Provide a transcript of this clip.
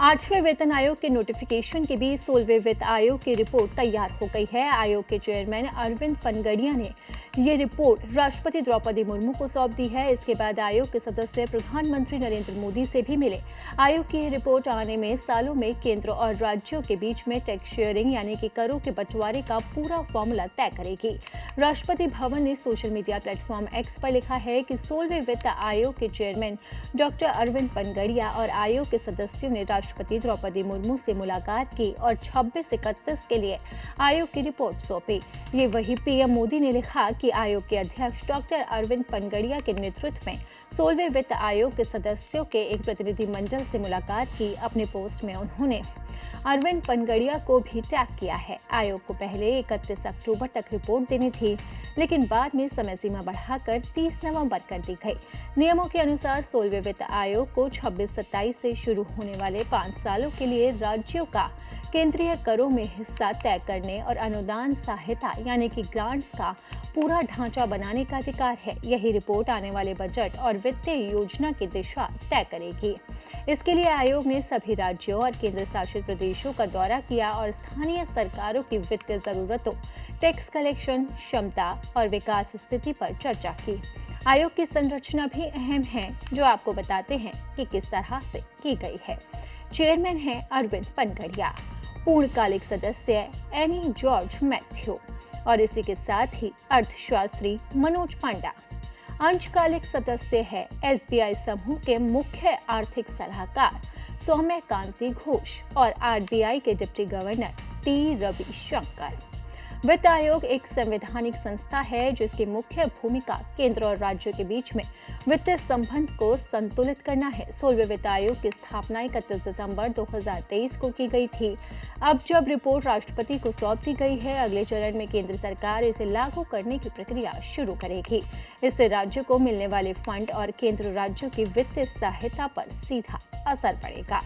8वें वेतन आयोग के नोटिफिकेशन के बीच 16वें वित्त आयोग की रिपोर्ट तैयार हो गई है। आयोग के चेयरमैन अरविंद पनगड़िया ने ये रिपोर्ट राष्ट्रपति द्रौपदी मुर्मू को सौंप दी है। इसके बाद आयोग के सदस्य प्रधानमंत्री नरेंद्र मोदी से भी मिले। आयोग की ये रिपोर्ट आने में सालों में केंद्र और राज्यों के बीच में टैक्स शेयरिंग यानी कि करों के बंटवारे का पूरा फॉर्मूला तय करेगी। राष्ट्रपति भवन ने सोशल मीडिया प्लेटफॉर्म एक्स पर लिखा है कि 16वें वित्त आयोग के चेयरमैन डॉक्टर अरविंद पनगड़िया और आयोग के सदस्यों ने राष्ट्रपति द्रौपदी मुर्मू से मुलाकात की और 26-31 के लिए आयोग की रिपोर्ट सौंपी। ये वही पीएम मोदी ने लिखा कि आयोग के अध्यक्ष डॉक्टर अरविंद पनगड़िया के नेतृत्व में 16वें वित्त आयोग के सदस्यों के एक प्रतिनिधिमंडल से मुलाकात की। अपने पोस्ट में उन्होंने अरविंद पनगड़िया को भी टैग किया है। आयोग को पहले 31 अक्टूबर तक रिपोर्ट देनी थी, लेकिन बाद में समय सीमा बढ़ाकर 30 नवंबर कर दी गई। नियमों के अनुसार 16वें वित्त आयोग को 26-27 से शुरू होने वाले 5 सालों के लिए राज्यों का केंद्रीय करों में हिस्सा तय करने और अनुदान सहायता यानी कि ग्रांट्स का पूरा ढांचा बनाने का अधिकार है। यही रिपोर्ट आने वाले बजट और वित्तीय योजना की दिशा तय करेगी। इसके लिए आयोग ने सभी राज्यों और केंद्र शासित प्रदेशों का दौरा किया और स्थानीय सरकारों की वित्तीय जरूरतों, टैक्स कलेक्शन क्षमता और विकास स्थिति पर चर्चा की। आयोग की संरचना भी अहम है, जो आपको बताते हैं कि किस तरह से की गई है। चेयरमैन है अरविंद पनगड़िया, पूर्णकालिक सदस्य एनी जॉर्ज मैथ्यू और इसी के साथ ही अर्थशास्त्री मनोज पांडा। अंशकालिक सदस्य है एसबीआई समूह के मुख्य आर्थिक सलाहकार सौम्य कांति घोष और आरबीआई के डिप्टी गवर्नर टी रविशंकर। वित्त आयोग एक संवैधानिक संस्था है जिसकी मुख्य भूमिका केंद्र और राज्यों के बीच में वित्तीय संबंध को संतुलित करना है। 16वें वित्त आयोग की स्थापना 31 दिसंबर 2023 को की गई थी। अब जब रिपोर्ट राष्ट्रपति को सौंप दी गई है, अगले चरण में केंद्र सरकार इसे लागू करने की प्रक्रिया शुरू करेगी। इससे राज्यों को मिलने वाले फंड और केंद्र राज्यों की वित्तीय सहायता पर सीधा असर पड़ेगा।